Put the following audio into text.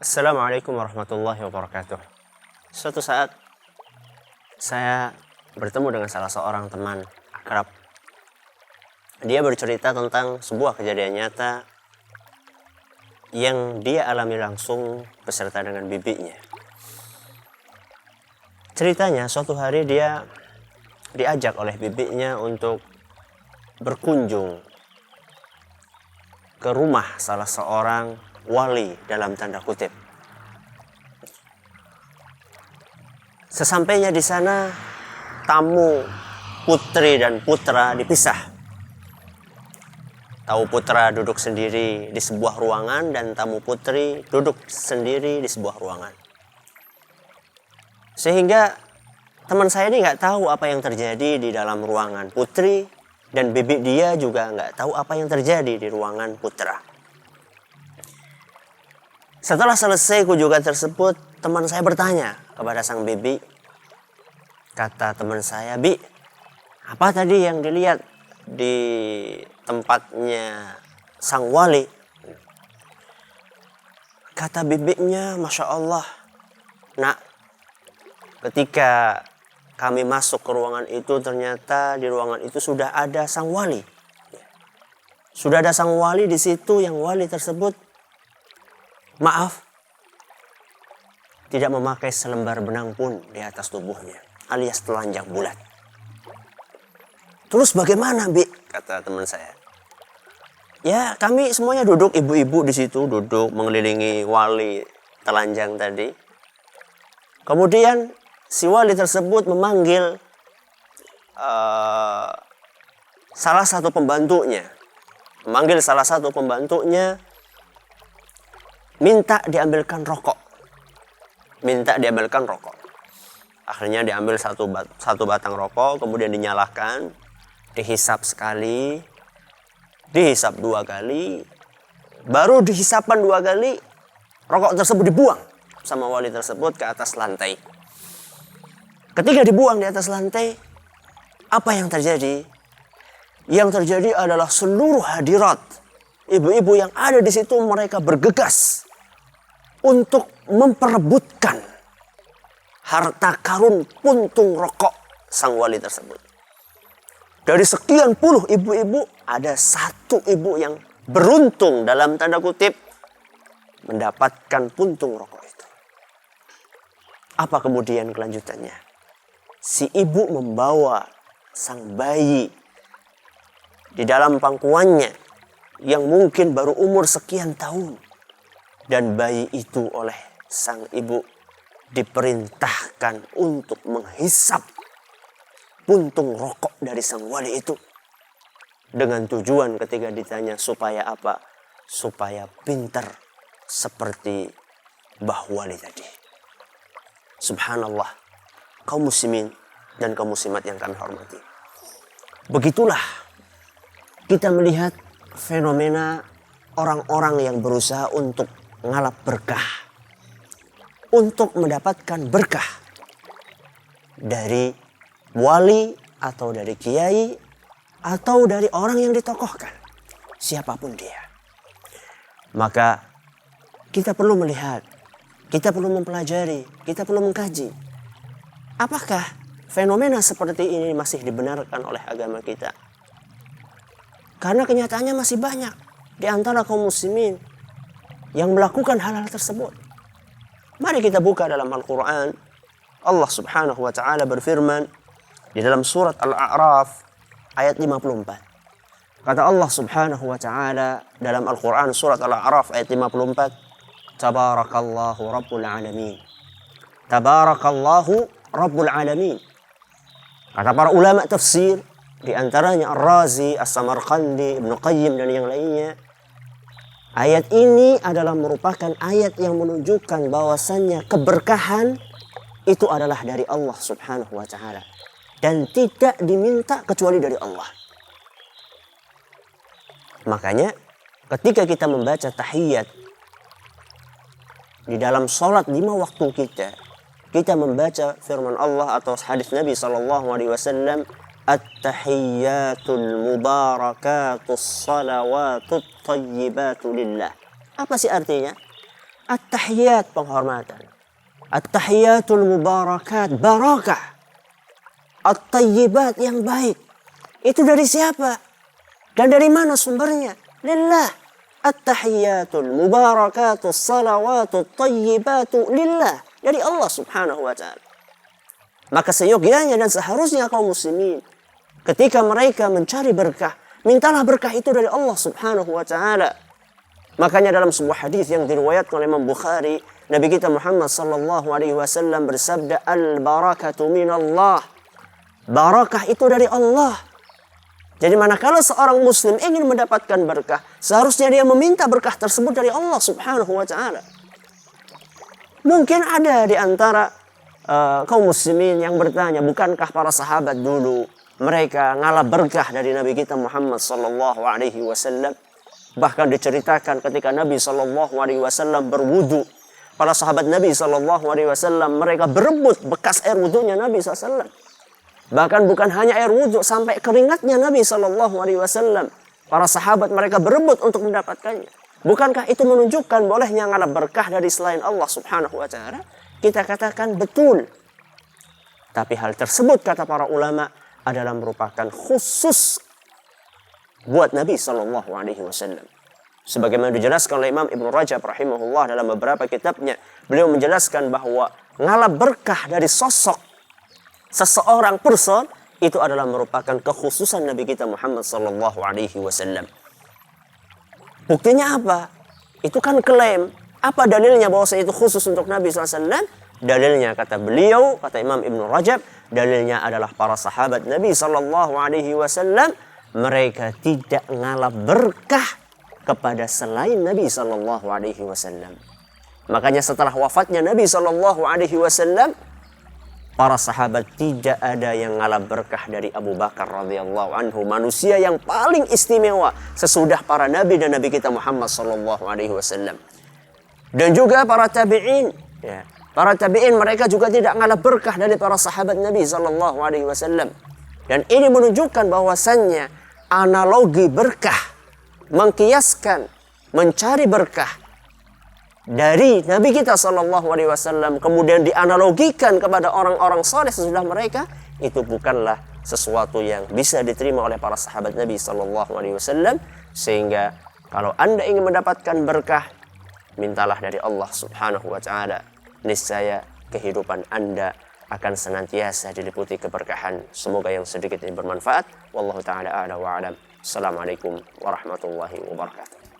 Assalamualaikum warahmatullahi wabarakatuh. Suatu saat saya bertemu dengan salah seorang teman akrab. Dia bercerita tentang sebuah kejadian nyata yang dia alami langsung beserta dengan bibinya. Ceritanya suatu hari dia diajak oleh bibinya untuk berkunjung ke rumah salah seorang wali dalam tanda kutip. Sesampainya di sana, tamu putri dan putra dipisah. Tamu putra duduk sendiri di sebuah ruangan dan tamu putri duduk sendiri di sebuah ruangan. Sehingga teman saya ini nggak tahu apa yang terjadi di dalam ruangan putri dan bibi dia juga nggak tahu apa yang terjadi di ruangan putra. Setelah selesai kunjungan tersebut, teman saya bertanya kepada sang bibi. Kata teman saya, "Bi, apa tadi yang dilihat di tempatnya sang wali?" Kata bibinya, "Masya Allah, nak, ketika kami masuk ke ruangan itu, ternyata di ruangan itu sudah ada sang wali. Sudah ada sang wali di situ, yang wali tersebut, maaf, tidak memakai selembar benang pun di atas tubuhnya, alias telanjang bulat." "Terus bagaimana, Bi?" kata teman saya. "Ya, kami semuanya duduk, ibu-ibu di situ duduk mengelilingi wali telanjang tadi. Kemudian si wali tersebut memanggil salah satu pembantunya, minta diambilkan rokok. Akhirnya diambil satu batang rokok, kemudian dinyalakan, dihisap sekali, dihisap 2 kali, baru dihisapan 2 kali, rokok tersebut dibuang sama wali tersebut ke atas lantai. Ketika dibuang di atas lantai, apa yang terjadi? Yang terjadi adalah seluruh hadirat, ibu-ibu yang ada di situ, mereka bergegas untuk memperebutkan harta karun puntung rokok sang wali tersebut. Dari sekian puluh ibu-ibu, ada satu ibu yang beruntung dalam tanda kutip mendapatkan puntung rokok itu. Apa kemudian kelanjutannya? Si ibu membawa sang bayi di dalam pangkuannya yang mungkin baru umur sekian tahun. Dan bayi itu oleh sang ibu diperintahkan untuk menghisap puntung rokok dari sang wali itu. Dengan tujuan ketika ditanya supaya apa? Supaya pintar seperti Mbah Wali tadi. Subhanallah, kaum muslimin dan kaum muslimat yang kami hormati. Begitulah kita melihat fenomena orang-orang yang berusaha untuk ngalap berkah, untuk mendapatkan berkah dari wali atau dari kiai atau dari orang yang ditokohkan, siapapun dia. Maka kita perlu melihat, kita perlu mempelajari, kita perlu mengkaji, apakah fenomena seperti ini masih dibenarkan oleh agama kita? Karena kenyataannya masih banyak di antara kaum muslimin yang melakukan hal-hal tersebut. Mari kita buka dalam Al-Quran. Allah subhanahu wa ta'ala berfirman di dalam surat Al-A'raf ayat 54. Kata Allah subhanahu wa ta'ala dalam Al-Quran surat Al-A'raf ayat 54. Tabarakallahu Rabbul Alamin. Tabarakallahu Rabbul Alamin. Kata para ulama tafsir, di antaranya Ar-Razi, As-Samarqandi, Ibnu Qayyim dan yang lainnya, ayat ini adalah merupakan ayat yang menunjukkan bahwasannya keberkahan itu adalah dari Allah subhanahu wa ta'ala. Dan tidak diminta kecuali dari Allah. Makanya ketika kita membaca tahiyat di dalam sholat 5 waktu kita membaca firman Allah atau hadis Nabi SAW, At-tahiyyatul mubarakatus salawatut tayyibatu lillah. Apa sih artinya? At-tahiyat penghormatan. At-tahiyatul mubarakat, barakah. At-tayyibat yang baik. Itu dari siapa? Dan dari mana sumbernya? Lillah. At-tahiyatul mubarakatul salawatut tayyibatu lillah. Dari Allah subhanahu wa ta'ala. Maka seyogyanya dan seharusnya kaum muslimin, ketika mereka mencari berkah, mintalah berkah itu dari Allah subhanahu wa ta'ala. Makanya dalam sebuah hadis yang diriwayatkan oleh Imam Bukhari, Nabi kita Muhammad sallallahu alaihi wasallam bersabda, al-barakatu minallah. Barakah itu dari Allah. Jadi manakala seorang muslim ingin mendapatkan berkah, seharusnya dia meminta berkah tersebut dari Allah subhanahu wa ta'ala. Mungkin ada di antara kaum muslimin yang bertanya, bukankah para sahabat dulu mereka ngalap berkah dari Nabi kita Muhammad sallallahu alaihi wasallam? Bahkan diceritakan ketika Nabi sallallahu alaihi wasallam berwudu, para sahabat Nabi sallallahu alaihi wasallam mereka berebut bekas air wudunya Nabi sallallahu alaihi wasallam. Bahkan bukan hanya air wudu, sampai keringatnya Nabi sallallahu alaihi wasallam. Para sahabat mereka berebut untuk mendapatkannya. Bukankah itu menunjukkan bolehnya ngalap berkah dari selain Allah subhanahu wa ta'ala? Kita katakan betul. Tapi hal tersebut kata para ulama adalah merupakan khusus buat Nabi sallallahu alaihi wasallam. Sebagaimana dijelaskan oleh Imam Ibnu Rajab rahimahullah dalam beberapa kitabnya, beliau menjelaskan bahwa ngalap berkah dari sosok seseorang person itu adalah merupakan kekhususan Nabi kita Muhammad sallallahu alaihi wasallam. Buktinya apa? Itu kan klaim. Apa dalilnya bahwa itu khusus untuk Nabi SAW? Dalilnya kata beliau, kata Imam Ibnu Rajab, dalilnya adalah para sahabat Nabi SAW. Mereka tidak ngalap berkah kepada selain Nabi SAW. Makanya setelah wafatnya Nabi SAW, para sahabat tidak ada yang ngalap berkah dari Abu Bakar radhiyallahu anhu, manusia yang paling istimewa sesudah para nabi dan Nabi kita Muhammad SAW. Dan juga para tabi'in, ya. Para tabi'in mereka juga tidak ngalap berkah dari para sahabat Nabi SAW. Dan ini menunjukkan bahwasannya analogi berkah, mengkiaskan, mencari berkah dari Nabi kita SAW kemudian dianalogikan kepada orang-orang saleh sesudah mereka, itu bukanlah sesuatu yang bisa diterima oleh para sahabat Nabi SAW. Sehingga kalau Anda ingin mendapatkan berkah, mintalah dari Allah subhanahu wa ta'ala. Niscaya kehidupan Anda akan senantiasa diliputi keberkahan. Semoga yang sedikit ini bermanfaat. Wallahu ta'ala a'la wa a'lam. Assalamualaikum warahmatullahi wabarakatuh.